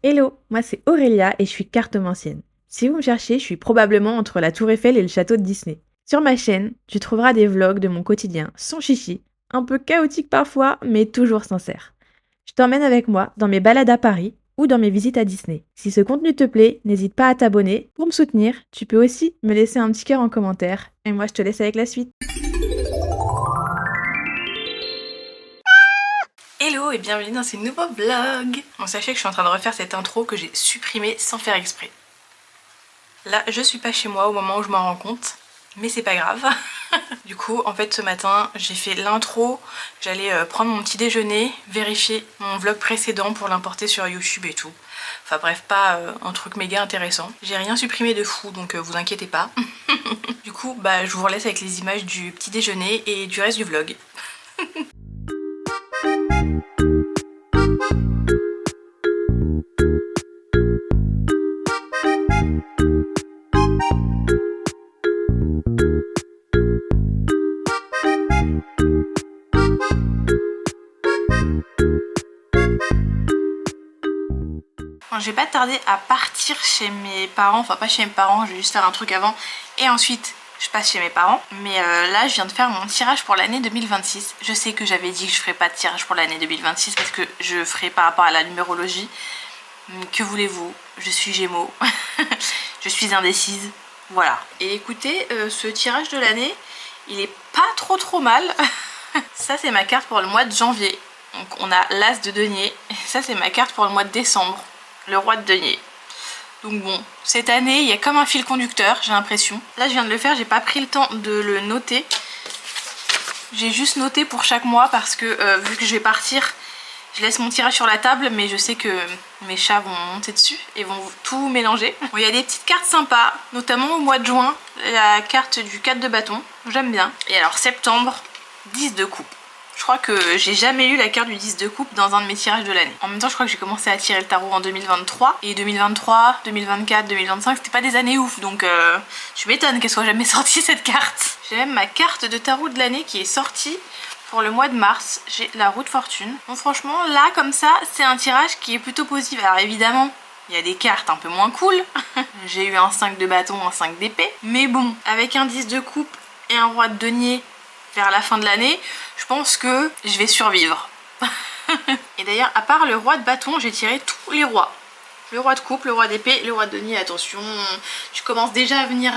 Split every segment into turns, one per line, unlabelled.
Hello, moi c'est Aurélia et je suis cartomancienne. Si vous me cherchez, je suis probablement entre la Tour Eiffel et le château de Disney. Sur ma chaîne, tu trouveras des vlogs de mon quotidien sans chichi, un peu chaotique parfois, mais toujours sincère. Je t'emmène avec moi dans mes balades à Paris ou dans mes visites à Disney. Si ce contenu te plaît, n'hésite pas à t'abonner. Pour me soutenir, tu peux aussi me laisser un petit cœur en commentaire. Et moi je te laisse avec la suite. Hello et bienvenue dans ce nouveau vlog. Bon, sachez que je suis en train de refaire cette intro que j'ai supprimée sans faire exprès. Là, je suis pas chez moi au moment où je m'en rends compte, mais c'est pas grave. Du coup, en fait, ce matin, j'ai fait l'intro. J'allais prendre mon petit déjeuner, vérifier mon vlog précédent pour l'importer sur YouTube et tout. Enfin bref, pas un truc méga intéressant. J'ai rien supprimé de fou, donc vous inquiétez pas. Du coup, bah, je vous relaisse avec les images du petit déjeuner et du reste du vlog. Je vais pas tarder à partir chez mes parents, enfin pas chez mes parents, je vais juste faire un truc avant et ensuite je passe chez mes parents. Mais là je viens de faire mon tirage pour l'année 2026. Je sais que j'avais dit que je ferais pas de tirage pour l'année 2026 parce que je ferais par rapport à la numérologie. Que voulez-vous, je suis Gémeaux, je suis indécise, voilà. Et écoutez, ce tirage de l'année, il est pas trop mal. Ça c'est ma carte pour le mois de janvier. Donc on a l'as de denier. Ça c'est ma carte pour le mois de décembre. Le roi de denier. Donc bon, cette année, il y a comme un fil conducteur, j'ai l'impression. Là, je viens de le faire, j'ai pas pris le temps de le noter. J'ai juste noté pour chaque mois parce que vu que je vais partir, je laisse mon tirage sur la table, mais je sais que mes chats vont monter dessus et vont tout mélanger. Bon, il y a des petites cartes sympas, notamment au mois de juin, la carte du 4 de bâton, j'aime bien. Et alors septembre, 10 de coupe. Je crois que j'ai jamais lu la carte du 10 de coupe dans un de mes tirages de l'année. En même temps, je crois que j'ai commencé à tirer le tarot en 2023. Et 2023, 2024, 2025, c'était pas des années ouf. Donc je m'étonne qu'elle soit jamais sortie cette carte. J'ai même ma carte de tarot de l'année qui est sortie pour le mois de mars. J'ai la roue de fortune. Bon, franchement, là, comme ça, c'est un tirage qui est plutôt positif. Alors évidemment, il y a des cartes un peu moins cool. J'ai eu un 5 de bâton, un 5 d'épée. Mais bon, avec un 10 de coupe et un roi de denier vers la fin de l'année, je pense que je vais survivre. Et d'ailleurs, à part le roi de bâton, j'ai tiré tous les rois. Le roi de coupe, le roi d'épée, le roi de denier. Attention, je commence déjà à venir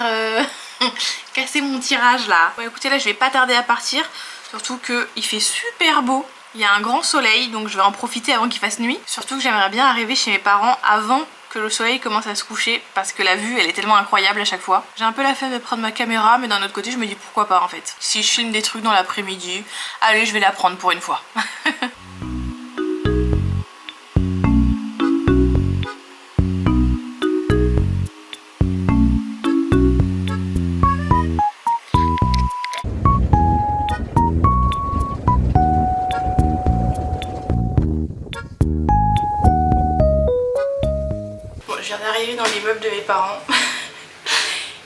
casser mon tirage là. Bon, écoutez, là je vais pas tarder à partir. Surtout qu'il fait super beau. Il y a un grand soleil, donc je vais en profiter avant qu'il fasse nuit. Surtout que j'aimerais bien arriver chez mes parents avant que le soleil commence à se coucher parce que la vue elle est tellement incroyable à chaque fois. J'ai un peu la flemme de prendre ma caméra, mais d'un autre côté je me dis pourquoi pas en fait. Si je filme des trucs dans l'après-midi, allez, je vais la prendre pour une fois. Bon, je viens d'arriver dans l'immeuble de mes parents.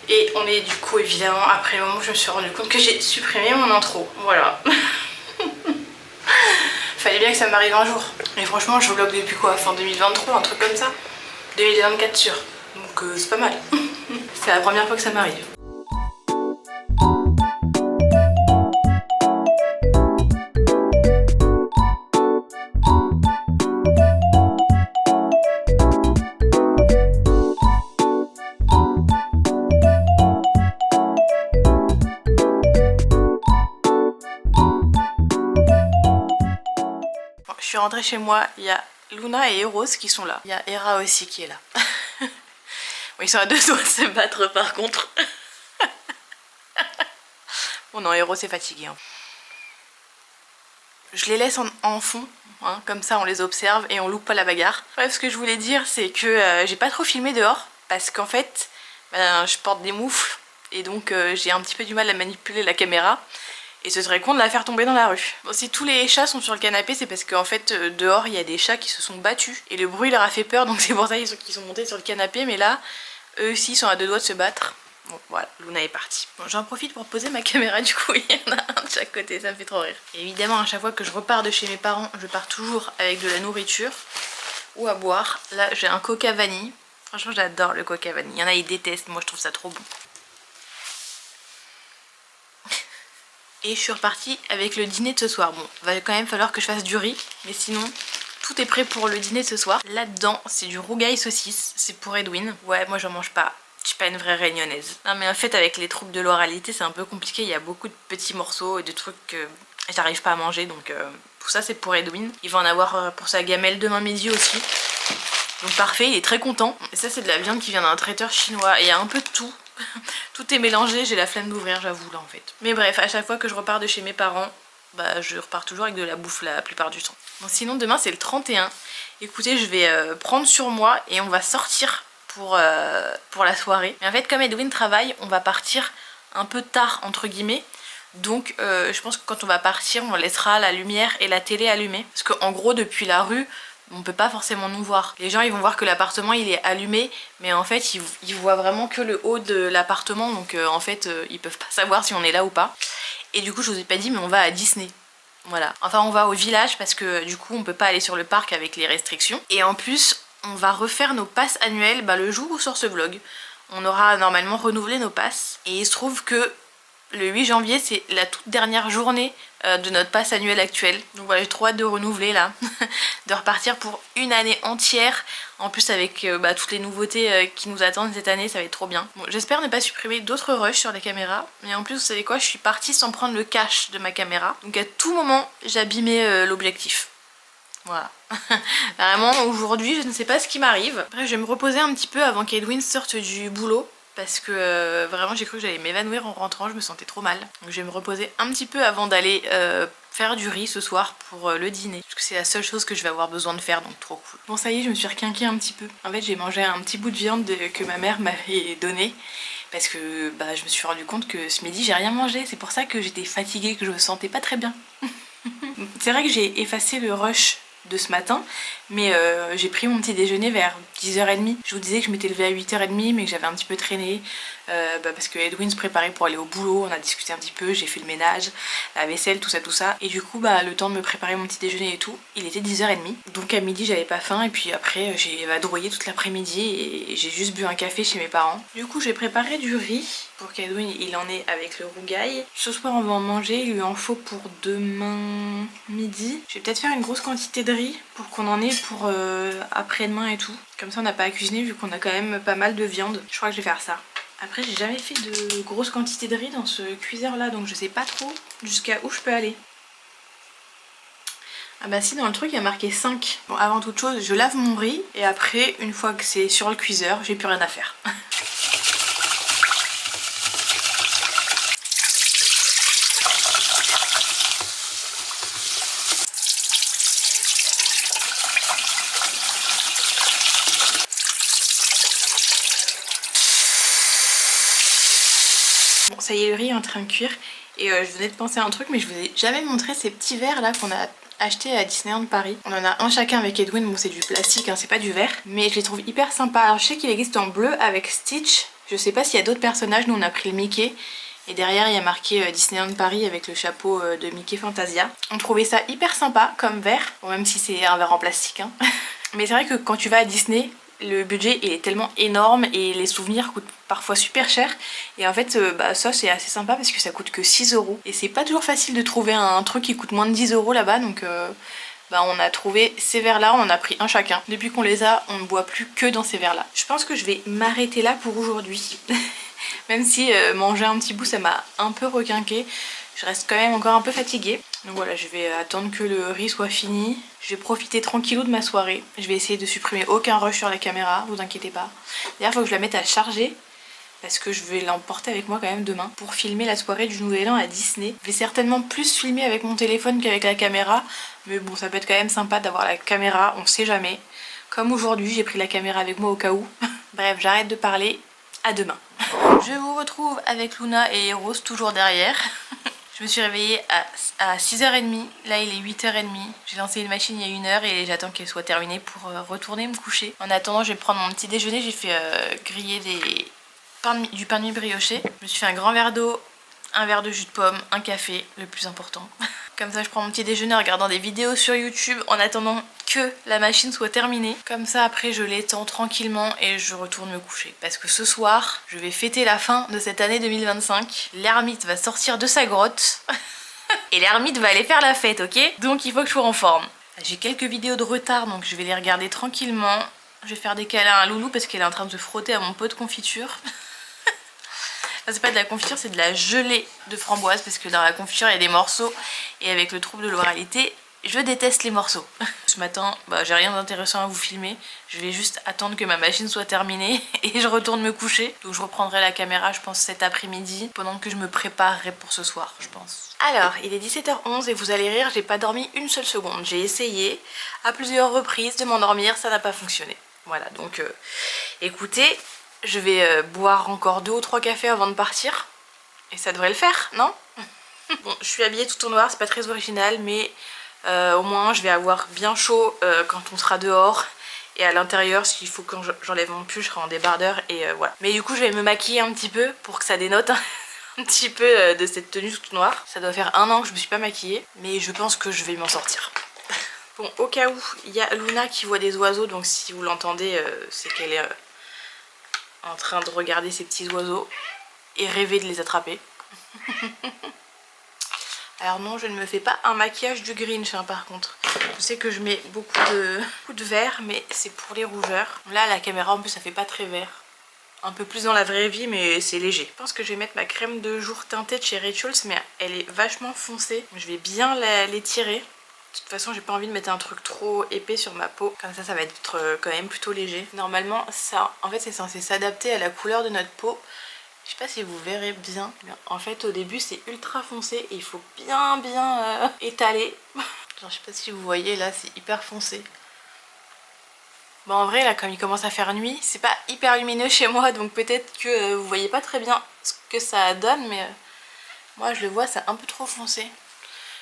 Et on est du coup évidemment après le moment où je me suis rendu compte que j'ai supprimé mon intro. Voilà. Fallait bien que ça m'arrive un jour. Et franchement je vlog depuis quoi, fin 2023, un truc comme ça. 2024 sûr. Donc c'est pas mal. C'est la première fois que ça m'arrive. Je suis rentrée chez moi, il y a Luna et Eros qui sont là. Il y a Hera aussi qui est là. Bon, ils sont à deux doigts de se battre par contre. Bon non, Eros est fatigué. Hein. Je les laisse en fond, hein, comme ça on les observe et on loupe pas la bagarre. Bref, ce que je voulais dire c'est que j'ai pas trop filmé dehors parce qu'en fait je porte des moufles et donc j'ai un petit peu du mal à manipuler la caméra. Et ce serait con de la faire tomber dans la rue. Bon, si tous les chats sont sur le canapé, c'est parce qu'en fait, dehors, il y a des chats qui se sont battus. Et le bruit leur a fait peur, donc c'est pour ça qu'ils sont montés sur le canapé. Mais là, eux aussi, ils sont à deux doigts de se battre. Bon, voilà, Luna est partie. Bon, j'en profite pour poser ma caméra, du coup, il y en a un de chaque côté, ça me fait trop rire. Et évidemment, à chaque fois que je repars de chez mes parents, je pars toujours avec de la nourriture. ou à boire. Là j'ai un coca vanille. Franchement j'adore le coca vanille. Il y en a ils détestent, moi je trouve ça trop bon. Et je suis repartie avec le dîner de ce soir. Bon, va quand même falloir que je fasse du riz, mais sinon tout est prêt pour le dîner de ce soir. Là-dedans c'est du rougail saucisse, c'est pour Edwin. Ouais, moi j'en mange pas. Je suis pas une vraie réunionnaise. Non mais en fait avec les troubles de l'oralité c'est un peu compliqué, il y a beaucoup de petits morceaux et de trucs que j'arrive pas à manger, donc tout ça c'est pour Edwin. Il va en avoir pour sa gamelle demain midi aussi. Donc parfait, il est très content. Et ça c'est de la viande qui vient d'un traiteur chinois et il y a un peu de tout. Tout est mélangé, j'ai la flemme d'ouvrir j'avoue là en fait. Mais bref, à chaque fois que je repars de chez mes parents, bah je repars toujours avec de la bouffe la plupart du temps. Bon sinon demain c'est le 31. Écoutez, je vais prendre sur moi et on va sortir pour la soirée. Mais en fait comme Edwin travaille, on va partir un peu tard entre guillemets. Donc je pense que quand on va partir, on laissera la lumière et la télé allumée. Parce qu'en gros depuis la rue, on peut pas forcément nous voir. Les gens ils vont voir que l'appartement il est allumé, mais en fait ils voient vraiment que le haut de l'appartement, donc en fait ils peuvent pas savoir si on est là ou pas. Et du coup je vous ai pas dit mais on va à Disney. Voilà. Enfin on va au village parce que du coup on peut pas aller sur le parc avec les restrictions. Et en plus on va refaire nos passes annuelles le jour où sort ce vlog. On aura normalement renouvelé nos passes. Et il se trouve que le 8 janvier c'est la toute dernière journée de notre passe annuelle actuelle. Donc voilà, j'ai trop hâte de renouveler là, de repartir pour une année entière. En plus avec toutes les nouveautés qui nous attendent cette année, ça va être trop bien. Bon, j'espère ne pas supprimer d'autres rushs sur les caméras. Mais en plus vous savez quoi, je suis partie sans prendre le cache de ma caméra. Donc à tout moment j'abîmais l'objectif. Voilà. Vraiment aujourd'hui je ne sais pas ce qui m'arrive. Après je vais me reposer un petit peu avant qu'Edwin sorte du boulot. Parce que vraiment j'ai cru que j'allais m'évanouir en rentrant, je me sentais trop mal. Donc je vais me reposer un petit peu avant d'aller faire du riz ce soir pour le dîner. Parce que c'est la seule chose que je vais avoir besoin de faire, donc trop cool. Bon ça y est, je me suis requinquée un petit peu. En fait j'ai mangé un petit bout de viande que ma mère m'avait donné. Parce que je me suis rendu compte que ce midi j'ai rien mangé. C'est pour ça que j'étais fatiguée, que je me sentais pas très bien. C'est vrai que j'ai effacé le rush de ce matin, mais j'ai pris mon petit déjeuner vers 10h30. Je vous disais que je m'étais levée à 8h30 mais que j'avais un petit peu traîné parce que Edwin se préparait pour aller au boulot, on a discuté un petit peu, j'ai fait le ménage, la vaisselle, tout ça et du coup le temps de me préparer mon petit déjeuner et tout, il était 10h30, donc à midi j'avais pas faim et puis après j'ai vadrouillé toute l'après-midi et j'ai juste bu un café chez mes parents. Du coup j'ai préparé du riz pour qu'Edwin il en ait avec le rougail. Ce soir on va en manger, il lui en faut pour demain midi. Je vais peut-être faire une grosse quantité de riz pour qu'on en ait pour après-demain et tout. Comme ça on n'a pas à cuisiner vu qu'on a quand même pas mal de viande. Je crois que je vais faire ça. Après j'ai jamais fait de grosses quantités de riz dans ce cuiseur là, donc je sais pas trop jusqu'à où je peux aller. Ah bah si, dans le truc il y a marqué 5. Bon, avant toute chose je lave mon riz et après une fois que c'est sur le cuiseur j'ai plus rien à faire. Bon ça y est, le riz est en train de cuire et je venais de penser à un truc mais je vous ai jamais montré ces petits verres là qu'on a acheté à Disneyland Paris. On en a un chacun avec Edwin, bon c'est du plastique hein, c'est pas du verre, mais je les trouve hyper sympas. Alors je sais qu'il existe en bleu avec Stitch, je sais pas s'il y a d'autres personnages, nous on a pris le Mickey et derrière il y a marqué Disneyland Paris avec le chapeau de Mickey Fantasia. On trouvait ça hyper sympa comme verre, bon, même si c'est un verre en plastique hein. Mais c'est vrai que quand tu vas à Disney, le budget il est tellement énorme et les souvenirs coûtent parfois super cher. Et en fait ça c'est assez sympa parce que ça coûte que 6 € et c'est pas toujours facile de trouver un truc qui coûte moins de 10 € là-bas. Donc on a trouvé ces verres là, on en a pris un chacun. Depuis qu'on les a, on ne boit plus que dans ces verres là. Je pense que je vais m'arrêter là pour aujourd'hui. Même si manger un petit bout ça m'a un peu requinqué. Je reste quand même encore un peu fatiguée. Donc voilà, je vais attendre que le riz soit fini. Je vais profiter tranquillou de ma soirée. Je vais essayer de supprimer aucun rush sur la caméra, vous inquiétez pas. D'ailleurs, il faut que je la mette à charger parce que je vais l'emporter avec moi quand même demain pour filmer la soirée du Nouvel An à Disney. Je vais certainement plus filmer avec mon téléphone qu'avec la caméra. Mais bon, ça peut être quand même sympa d'avoir la caméra, on sait jamais. Comme aujourd'hui, j'ai pris la caméra avec moi au cas où. Bref, j'arrête de parler. À demain. Je vous retrouve avec Luna et Rose toujours derrière. Je me suis réveillée à 6h30, là il est 8h30. J'ai lancé une machine il y a 1 heure et j'attends qu'elle soit terminée pour retourner me coucher. En attendant je vais prendre mon petit déjeuner, j'ai fait griller du pain de mie brioché. Je me suis fait un grand verre d'eau, un verre de jus de pomme, un café, le plus important. Comme ça je prends mon petit déjeuner en regardant des vidéos sur YouTube en attendant que la machine soit terminée. Comme ça après je l'étends tranquillement et je retourne me coucher. Parce que ce soir je vais fêter la fin de cette année 2025. L'ermite va sortir de sa grotte et l'ermite va aller faire la fête, ok? Donc il faut que je sois en forme. J'ai quelques vidéos de retard donc je vais les regarder tranquillement. Je vais faire des câlins à Loulou parce qu'elle est en train de se frotter à mon pot de confiture. Enfin, c'est pas de la confiture, c'est de la gelée de framboise parce que dans la confiture il y a des morceaux et avec le trouble de l'oralité, je déteste les morceaux. Ce matin, j'ai rien d'intéressant à vous filmer. Je vais juste attendre que ma machine soit terminée et je retourne me coucher. Donc je reprendrai la caméra, je pense, cet après-midi pendant que je me préparerai pour ce soir, je pense. Alors, il est 17h11 et vous allez rire, j'ai pas dormi une seule seconde. J'ai essayé à plusieurs reprises de m'endormir, ça n'a pas fonctionné. Voilà, donc écoutez, je vais boire encore 2 ou 3 cafés avant de partir. Et ça devrait le faire, non? Bon, je suis habillée tout en noir, c'est pas très original, mais au moins je vais avoir bien chaud quand on sera dehors. Et à l'intérieur, s'il faut que j'enlève mon pull, je serai en débardeur et voilà. Mais du coup, je vais me maquiller un petit peu pour que ça dénote un petit peu de cette tenue toute noire. Ça doit faire 1 an que je me suis pas maquillée, mais je pense que je vais m'en sortir. Bon, au cas où, il y a Luna qui voit des oiseaux, donc si vous l'entendez, c'est qu'elle est en train de regarder ces petits oiseaux et rêver de les attraper. Alors non, je ne me fais pas un maquillage du Grinch hein, par contre. Je sais que je mets beaucoup de vert, mais c'est pour les rougeurs. Là, à la caméra, en plus, ça fait pas très vert. Un peu plus dans la vraie vie, mais c'est léger. Je pense que je vais mettre ma crème de jour teintée de chez Rituals, mais elle est vachement foncée. Je vais bien l'étirer. De toute façon, j'ai pas envie de mettre un truc trop épais sur ma peau. Comme ça va être quand même plutôt léger. Normalement, ça, en fait, c'est censé s'adapter à la couleur de notre peau. Je sais pas si vous verrez bien. En fait, au début, c'est ultra foncé et il faut bien étaler. Genre, je sais pas si vous voyez, là, c'est hyper foncé. Bon, en vrai, là, comme il commence à faire nuit, c'est pas hyper lumineux chez moi, donc peut-être que vous voyez pas très bien ce que ça donne, mais moi, je le vois, c'est un peu trop foncé.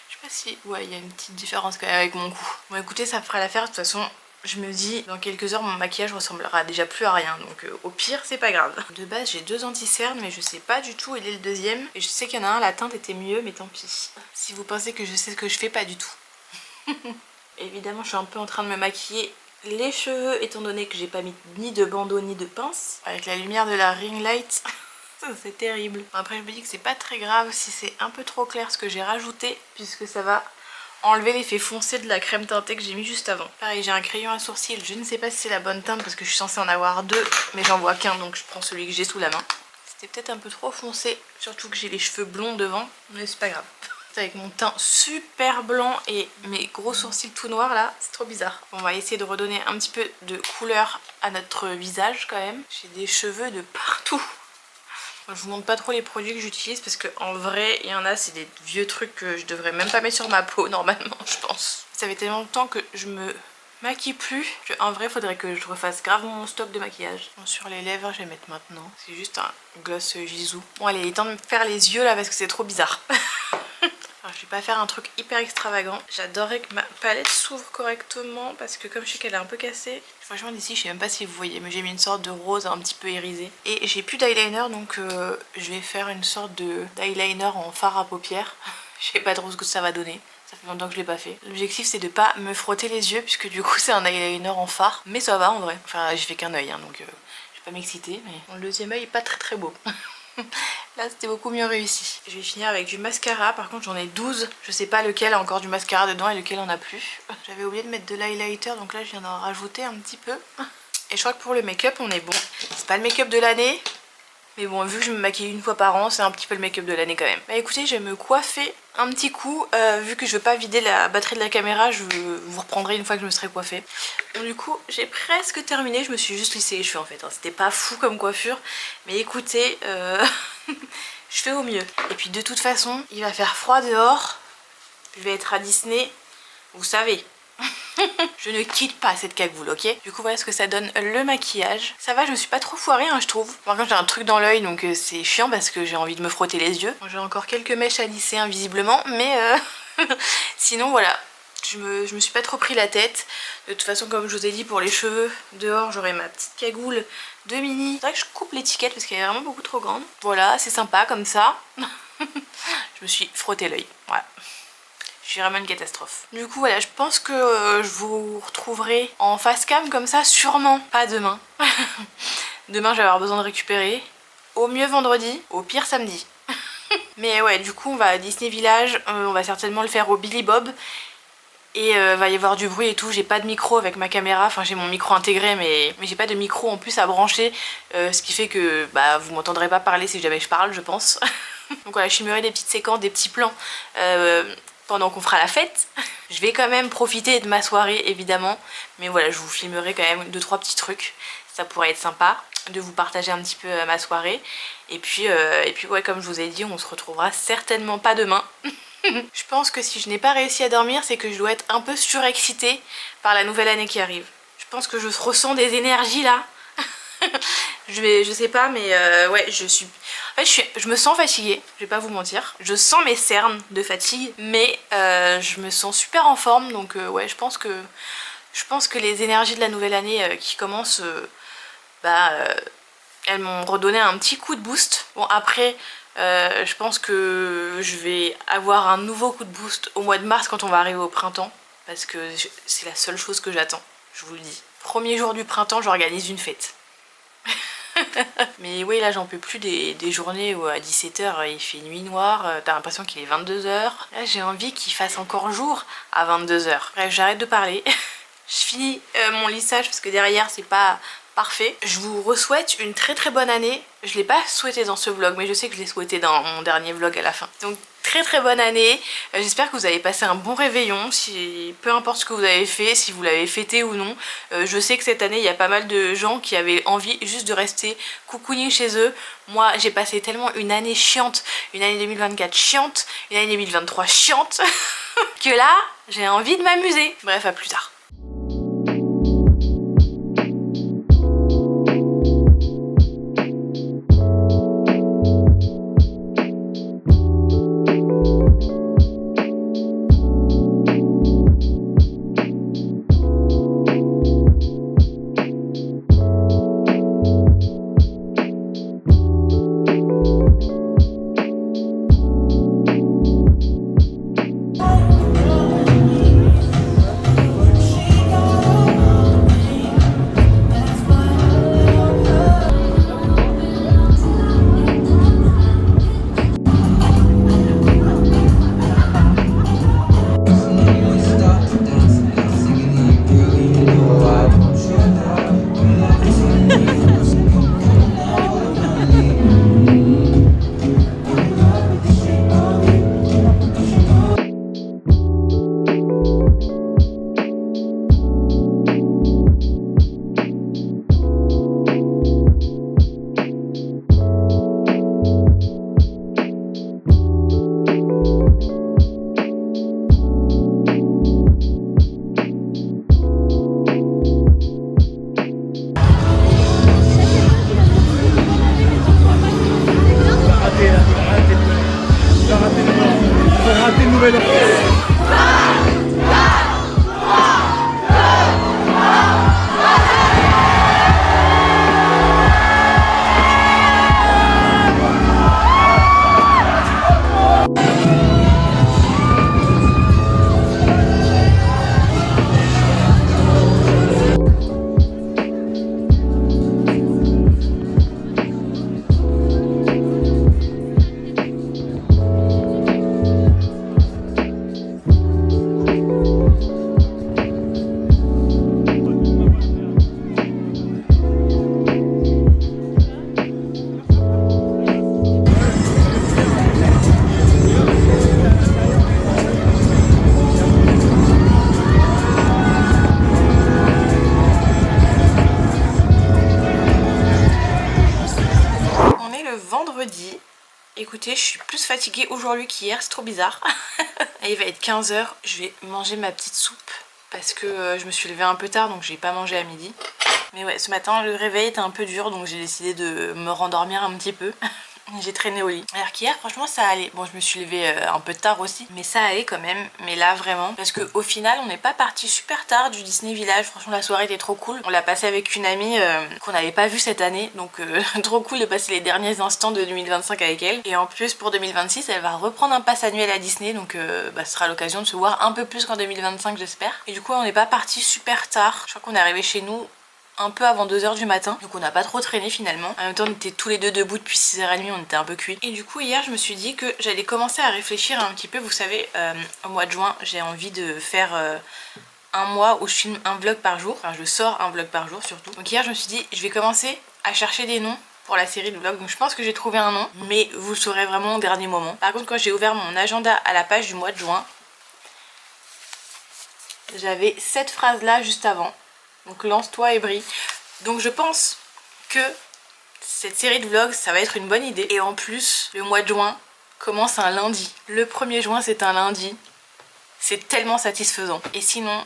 Je sais pas si... Ouais, il y a une petite différence quand même avec mon cou. Bon, écoutez, ça fera l'affaire. De toute façon, je me dis, dans quelques heures, mon maquillage ressemblera déjà plus à rien. Donc au pire, c'est pas grave. De base, j'ai 2 anti-cernes, mais je sais pas du tout où il est le deuxième. Et je sais qu'il y en a un, la teinte était mieux, mais tant pis. Si vous pensez que je sais ce que je fais, pas du tout. Évidemment, je suis un peu en train de me maquiller les cheveux, étant donné que j'ai pas mis ni de bandeau ni de pince. Avec la lumière de la ring light... c'est terrible. Bon, après je me dis que c'est pas très grave si c'est un peu trop clair ce que j'ai rajouté, puisque ça va enlever l'effet foncé de la crème teintée que j'ai mis juste avant. Pareil, j'ai un crayon à sourcils, je ne sais pas si c'est la bonne teinte parce que je suis censée en avoir 2, mais j'en vois qu'un, donc je prends celui que j'ai sous la main. C'était peut-être un peu trop foncé, surtout que j'ai les cheveux blonds devant, mais c'est pas grave. Avec mon teint super blanc et mes gros sourcils tout noirs là, c'est trop bizarre. On va essayer de redonner un petit peu de couleur à notre visage quand même. J'ai des cheveux de partout. Je vous montre pas trop les produits que j'utilise parce qu'en vrai il y en a, c'est des vieux trucs que je devrais même pas mettre sur ma peau normalement, je pense. Ça fait tellement longtemps que je me maquille plus qu'en vrai faudrait que je refasse grave mon stock de maquillage. Bon, sur les lèvres je vais mettre maintenant, c'est juste un gloss Jisoo. Bon allez, il est temps de me faire les yeux là parce que c'est trop bizarre. Alors, je vais pas faire un truc hyper extravagant. J'adorerais que ma palette s'ouvre correctement parce que comme je sais qu'elle est un peu cassée, franchement d'ici je sais même pas si vous voyez, mais j'ai mis une sorte de rose un petit peu irisé. Et j'ai plus d'eyeliner donc je vais faire une sorte d'eyeliner en fard à paupières. Je sais pas trop ce que ça va donner. Ça fait longtemps que je l'ai pas fait. L'objectif c'est de pas me frotter les yeux puisque du coup c'est un eyeliner en fard. Mais ça va en vrai. Enfin j'ai fait qu'un œil hein, donc je vais pas m'exciter. Mais bon, le deuxième œil est pas très beau. Là c'était beaucoup mieux réussi. Je vais finir avec du mascara, par contre j'en ai 12. Je sais pas lequel a encore du mascara dedans et lequel en a plus. J'avais oublié de mettre de l'highlighter donc là je viens d'en rajouter un petit peu. Et je crois que pour le make-up on est bon. C'est pas le make-up de l'année, mais bon vu que je me maquille une fois par an c'est un petit peu le make-up de l'année quand même. Bah écoutez, je vais me coiffer un petit coup. Vu que je veux pas vider la batterie de la caméra, je vous reprendrai une fois que je me serai coiffée. Bon du coup j'ai presque terminé, je me suis juste lissé les cheveux en fait. C'était pas fou comme coiffure, mais écoutez... je fais au mieux. Et puis de toute façon, il va faire froid dehors. Je vais être à Disney. Vous savez. Je ne quitte pas cette cagoule, ok? Du coup, voilà ce que ça donne le maquillage. Ça va, je me suis pas trop foirée, hein, je trouve. Par contre, j'ai un truc dans l'œil, donc c'est chiant parce que j'ai envie de me frotter les yeux. Bon, j'ai encore quelques mèches à lisser invisiblement, mais sinon, voilà. Je me suis pas trop pris la tête. De toute façon, comme je vous ai dit, pour les cheveux, dehors, j'aurai ma petite cagoule de mini. C'est vrai que je coupe l'étiquette parce qu'elle est vraiment beaucoup trop grande. Voilà, c'est sympa comme ça. Je me suis frotté l'œil. Voilà. Je suis vraiment une catastrophe. Du coup voilà, je pense que je vous retrouverai en face cam comme ça, sûrement pas demain. Demain je vais avoir besoin de récupérer. Au mieux vendredi, au pire samedi. Mais ouais, du coup on va à Disney Village, on va certainement le faire au Billy Bob. Et va y avoir du bruit et tout, j'ai pas de micro avec ma caméra, enfin j'ai mon micro intégré mais j'ai pas de micro en plus à brancher, ce qui fait que bah, vous m'entendrez pas parler si jamais je parle je pense. Donc voilà, je filmerai des petites séquences, des petits plans pendant qu'on fera la fête. Je vais quand même profiter de ma soirée évidemment, mais voilà, je vous filmerai quand même 2-3 petits trucs, ça pourrait être sympa de vous partager un petit peu ma soirée. Et puis ouais, comme je vous ai dit, on se retrouvera certainement pas demain. Je pense que si je n'ai pas réussi à dormir, c'est que je dois être un peu surexcitée par la nouvelle année qui arrive. Je pense que je ressens des énergies là. je sais pas, mais ouais, en fait, je me sens fatiguée, je vais pas vous mentir. Je sens mes cernes de fatigue, mais je me sens super en forme, donc ouais, je pense que les énergies de la nouvelle année qui commencent, elles m'ont redonné un petit coup de boost. Bon, après, je pense que je vais avoir un nouveau coup de boost au mois de mars quand on va arriver au printemps, parce que c'est la seule chose que j'attends, je vous le dis. Premier jour du printemps, j'organise une fête. Mais oui, là j'en peux plus des journées où à 17h il fait nuit noire, t'as l'impression qu'il est 22h. Là j'ai envie qu'il fasse encore jour à 22h. Bref, j'arrête de parler. Je finis mon lissage parce que derrière c'est pas parfait. Je vous souhaite une très très bonne année. Je l'ai pas souhaité dans ce vlog, mais je sais que je l'ai souhaité dans mon dernier vlog à la fin. Donc très très bonne année. J'espère que vous avez passé un bon réveillon, peu importe ce que vous avez fait, si vous l'avez fêté ou non. Je sais que cette année il y a pas mal de gens qui avaient envie juste de rester cocooning chez eux. Moi j'ai passé tellement une année chiante, une année 2024 chiante, une année 2023 chiante, que là j'ai envie de m'amuser. Bref, à plus tard. Vendredi. Écoutez, je suis plus fatiguée aujourd'hui qu'hier, c'est trop bizarre. Et il va être 15h, je vais manger ma petite soupe parce que je me suis levée un peu tard donc j'ai pas mangé à midi. Mais ouais, ce matin le réveil était un peu dur donc j'ai décidé de me rendormir un petit peu. j'ai traîné au lit. Alors qu'hier franchement ça allait. Bon je me suis levée un peu tard aussi, mais ça allait quand même. Mais là vraiment, parce qu'au final on n'est pas parti super tard du Disney Village. Franchement la soirée était trop cool. On l'a passé avec une amie qu'on n'avait pas vue cette année, donc trop cool de passer les derniers instants de 2025 avec elle. Et en plus pour 2026 elle va reprendre un pass annuel à Disney, donc ce sera l'occasion de se voir un peu plus qu'en 2025 j'espère. Et du coup on n'est pas parti super tard. Je crois qu'on est arrivé chez nous un peu avant 2 h du matin, donc on n'a pas trop traîné finalement. En même temps on était tous les deux debout depuis 6h30, on était un peu cuits. Et du coup hier je me suis dit que j'allais commencer à réfléchir un petit peu. Vous savez au mois de juin j'ai envie de faire un mois où je filme un vlog par jour, enfin je sors un vlog par jour surtout. Donc hier je me suis dit je vais commencer à chercher des noms pour la série de vlogs, donc je pense que j'ai trouvé un nom, mais vous le saurez vraiment au dernier moment. Par contre quand j'ai ouvert mon agenda à la page du mois de juin, j'avais cette phrase là juste avant. Donc lance-toi et brille. Donc je pense que cette série de vlogs ça va être une bonne idée. Et en plus le mois de juin commence un lundi. Le 1er juin c'est un lundi. C'est tellement satisfaisant. Et sinon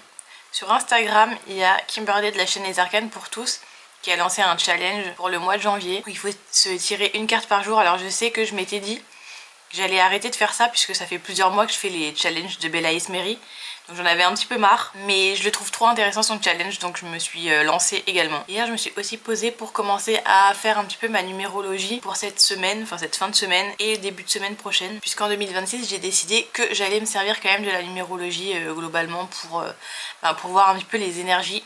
sur Instagram il y a Kimberly de la chaîne Les Arcanes pour tous qui a lancé un challenge pour le mois de janvier où il faut se tirer une carte par jour. Alors je sais que je m'étais dit que j'allais arrêter de faire ça puisque ça fait plusieurs mois que je fais les challenges de Bella Ismeri. Donc j'en avais un petit peu marre, mais je le trouve trop intéressant son challenge, donc je me suis lancée également. Hier je me suis aussi posée pour commencer à faire un petit peu ma numérologie pour cette semaine, enfin cette fin de semaine et début de semaine prochaine. Puisqu'en 2026 j'ai décidé que j'allais me servir quand même de la numérologie globalement pour voir un petit peu les énergies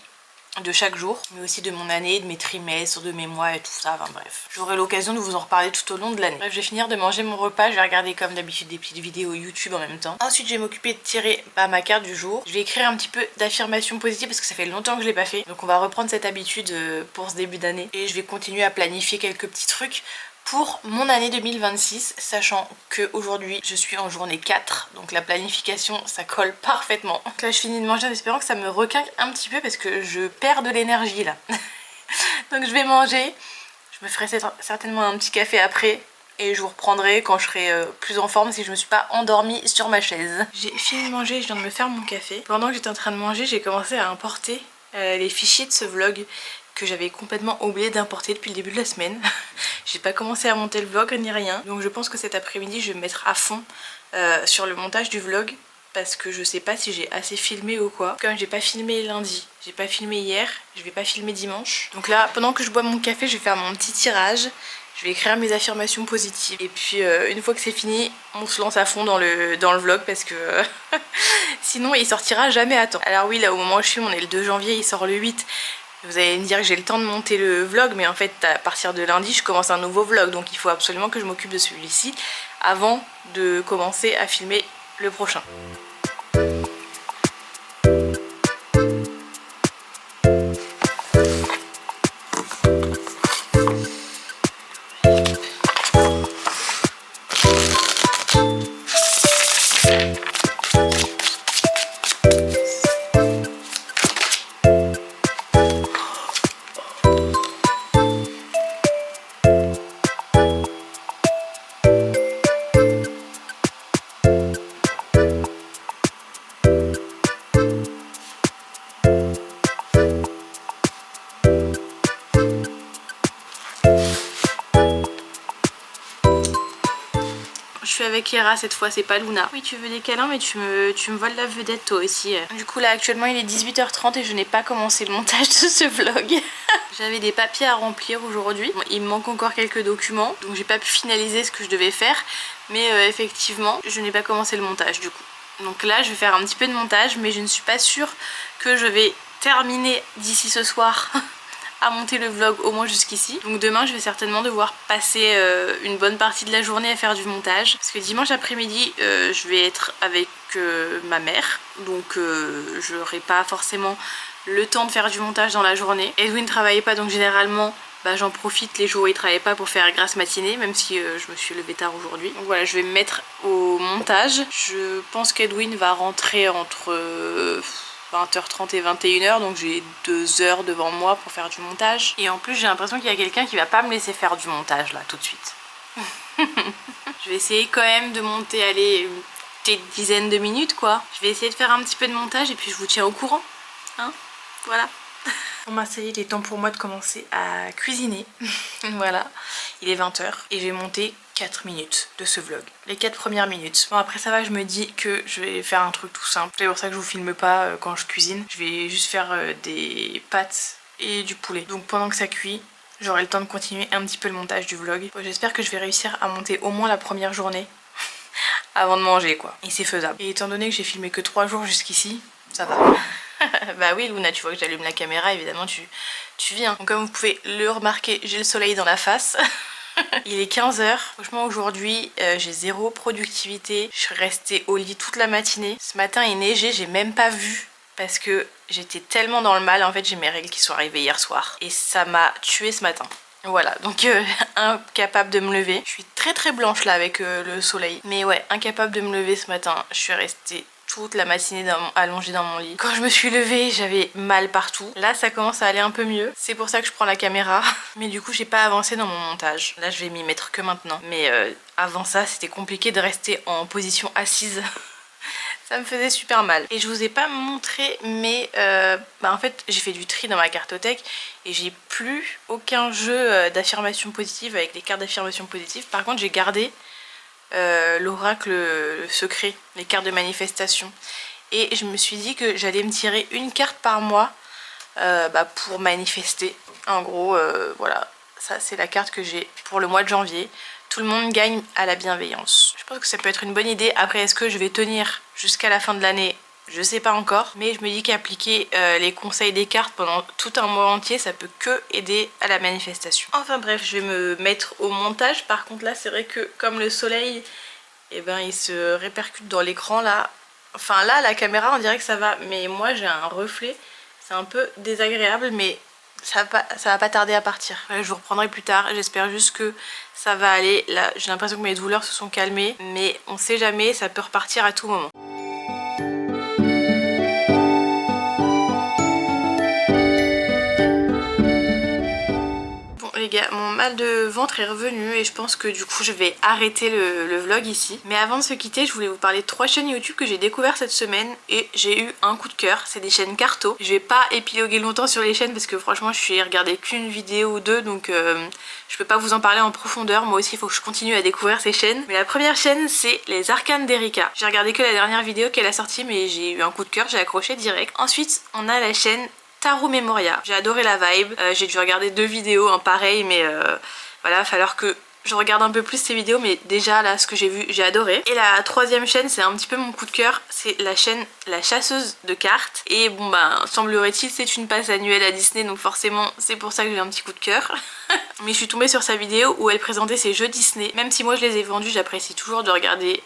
de chaque jour, mais aussi de mon année, de mes trimestres, de mes mois et tout ça, enfin bref. J'aurai l'occasion de vous en reparler tout au long de l'année. Bref, je vais finir de manger mon repas, je vais regarder comme d'habitude des petites vidéos YouTube en même temps. Ensuite, je vais m'occuper de tirer ma carte du jour. Je vais écrire un petit peu d'affirmations positives parce que ça fait longtemps que je l'ai pas fait. Donc on va reprendre cette habitude pour ce début d'année. Et je vais continuer à planifier quelques petits trucs pour mon année 2026, sachant qu'aujourd'hui je suis en journée 4, donc la planification ça colle parfaitement. Donc là je finis de manger en espérant que ça me requinque un petit peu parce que je perds de l'énergie là. Donc je vais manger, je me ferai certainement un petit café après et je vous reprendrai quand je serai plus en forme si je me suis pas endormie sur ma chaise. J'ai fini de manger, je viens de me faire mon café. Pendant que j'étais en train de manger, j'ai commencé à importer les fichiers de ce vlog que j'avais complètement oublié d'importer depuis le début de la semaine. J'ai pas commencé à monter le vlog ni rien, donc je pense que cet après-midi je vais me mettre à fond sur le montage du vlog parce que je sais pas si j'ai assez filmé ou quoi. Comme j'ai pas filmé lundi, j'ai pas filmé hier, je vais pas filmer dimanche. Donc là pendant que je bois mon café je vais faire mon petit tirage, je vais écrire mes affirmations positives et puis une fois que c'est fini on se lance à fond dans le vlog parce que sinon il sortira jamais à temps. Alors oui, là au moment où je filme on est le 2 janvier, il sort le 8. Vous allez me dire que j'ai le temps de monter le vlog, mais en fait à partir de lundi je commence un nouveau vlog, donc il faut absolument que je m'occupe de celui-ci avant de commencer à filmer le prochain. Je suis avec Kera cette fois, c'est pas Luna. Oui, tu veux des câlins mais tu me voles la vedette toi aussi. Du coup là actuellement il est 18h30 et je n'ai pas commencé le montage de ce vlog. J'avais des papiers à remplir aujourd'hui. Bon, il me manque encore quelques documents donc j'ai pas pu finaliser ce que je devais faire. Mais effectivement je n'ai pas commencé le montage du coup. Donc là je vais faire un petit peu de montage mais je ne suis pas sûre que je vais terminer d'ici ce soir. À monter le vlog au moins jusqu'ici. Donc demain je vais certainement devoir passer une bonne partie de la journée à faire du montage parce que dimanche après-midi je vais être avec ma mère, donc je n'aurai pas forcément le temps de faire du montage dans la journée. Edwin ne travaillait pas donc généralement j'en profite les jours où il travaillait pas pour faire grasse matinée, même si je me suis levée tard aujourd'hui. Donc voilà, je vais me mettre au montage. Je pense qu'Edwin va rentrer entre 20h30 et 21h, donc j'ai 2 heures devant moi pour faire du montage. Et en plus j'ai l'impression qu'il y a quelqu'un qui va pas me laisser faire du montage là tout de suite. Je vais essayer quand même de monter, allez, une petite dizaine de minutes quoi. Je vais essayer de faire un petit peu de montage et puis je vous tiens au courant, hein, voilà. Bon bah ça y est, il est temps pour moi de commencer à cuisiner. Voilà, il est 20 h et j'ai monté 4 minutes de ce vlog. Les 4 premières minutes. Bon après ça va, je me dis que je vais faire un truc tout simple. C'est pour ça que je vous filme pas quand je cuisine. Je vais juste faire des pâtes et du poulet. Donc pendant que ça cuit, j'aurai le temps de continuer un petit peu le montage du vlog. Bon, j'espère que je vais réussir à monter au moins la première journée avant de manger quoi. Et c'est faisable. Et étant donné que j'ai filmé que 3 jours jusqu'ici, ça va. Bah oui Luna, tu vois que j'allume la caméra, évidemment tu viens. Donc comme vous pouvez le remarquer, j'ai le soleil dans la face. Il est 15 h. Franchement aujourd'hui j'ai zéro productivité. Je suis restée au lit toute la matinée. Ce matin il neigeait, j'ai même pas vu. Parce que j'étais tellement dans le mal, en fait j'ai mes règles qui sont arrivées hier soir. Et ça m'a tuée ce matin. Voilà, donc incapable de me lever. Je suis très blanche là avec le soleil. Mais ouais, incapable de me lever ce matin. Je suis restée toute la matinée allongée dans mon lit. Quand je me suis levée, j'avais mal partout. Là, ça commence à aller un peu mieux. C'est pour ça que je prends la caméra. Mais du coup, j'ai pas avancé dans mon montage. Là, je vais m'y mettre que maintenant. Mais avant ça, c'était compliqué de rester en position assise. Ça me faisait super mal. Et je vous ai pas montré, mais en fait j'ai fait du tri dans ma cartothèque et j'ai plus aucun jeu d'affirmation positive avec des cartes d'affirmation positive. Par contre j'ai gardé l'oracle le secret, les cartes de manifestation. Et je me suis dit que j'allais me tirer une carte par mois pour manifester. En gros voilà, ça c'est la carte que j'ai pour le mois de janvier. Tout le monde gagne à la bienveillance. Je pense que ça peut être une bonne idée. Après, est-ce que je vais tenir jusqu'à la fin de l'année? Je sais pas encore. Mais je me dis qu'appliquer les conseils des cartes pendant tout un mois entier, ça peut que aider à la manifestation. Enfin bref, je vais me mettre au montage. Par contre là, c'est vrai que comme le soleil, il se répercute dans l'écran là. Enfin là, la caméra, on dirait que ça va. Mais moi, j'ai un reflet. C'est un peu désagréable, mais ça va pas tarder à partir. Je vous reprendrai plus tard, j'espère juste que ça va aller. Là j'ai l'impression que mes douleurs se sont calmées, mais on sait jamais, ça peut repartir à tout moment. Les gars, mon mal de ventre est revenu et je pense que du coup je vais arrêter le vlog ici. Mais avant de se quitter, je voulais vous parler de 3 chaînes YouTube que j'ai découvert cette semaine et j'ai eu un coup de cœur. C'est des chaînes carto. Je vais pas épiloguer longtemps sur les chaînes parce que franchement je suis regardé qu'une vidéo ou deux, donc je peux pas vous en parler en profondeur. Moi aussi il faut que je continue à découvrir ces chaînes. Mais la première chaîne c'est les Arcanes d'Erika. J'ai regardé que la dernière vidéo qu'elle a sortie, mais j'ai eu un coup de cœur, j'ai accroché direct. Ensuite on a la chaîne Tarot Memoria. J'ai adoré la vibe, j'ai dû regarder 2 vidéos en pareil, mais voilà, il va falloir que je regarde un peu plus ces vidéos, mais déjà là ce que j'ai vu j'ai adoré. Et la troisième chaîne, c'est un petit peu mon coup de cœur, c'est la chaîne La Chasseuse de cartes. Et bon semblerait-il c'est une passe annuelle à Disney, donc forcément c'est pour ça que j'ai un petit coup de cœur. Mais je suis tombée sur sa vidéo où elle présentait ses jeux Disney. Même si moi je les ai vendus, j'apprécie toujours de regarder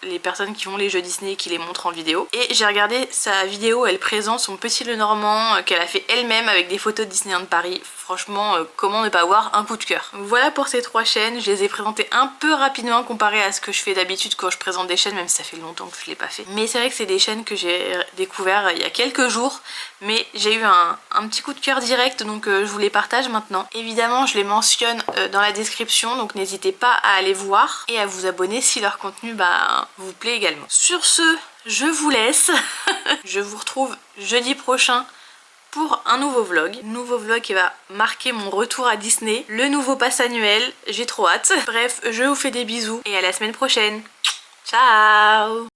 les personnes qui ont les jeux Disney et qui les montrent en vidéo. Et j'ai regardé sa vidéo où elle présente son Petit Lenormand qu'elle a fait elle-même avec des photos de Disneyland Paris. Franchement, comment ne pas avoir un coup de cœur. Voilà pour ces 3 chaînes, je les ai présentées un peu rapidement comparé à ce que je fais d'habitude quand je présente des chaînes, même si ça fait longtemps que je l'ai pas fait. Mais c'est vrai que c'est des chaînes que j'ai découvert il y a quelques jours, mais j'ai eu un petit coup de cœur direct, donc je vous les partage maintenant. Évidemment, je les mentionne dans la description, donc n'hésitez pas à aller voir et à vous abonner si leur contenu vous plaît également. Sur ce, je vous laisse. Je vous retrouve jeudi prochain pour un nouveau vlog qui va marquer mon retour à Disney, le nouveau pass annuel, j'ai trop hâte. Bref, je vous fais des bisous et à la semaine prochaine. Ciao!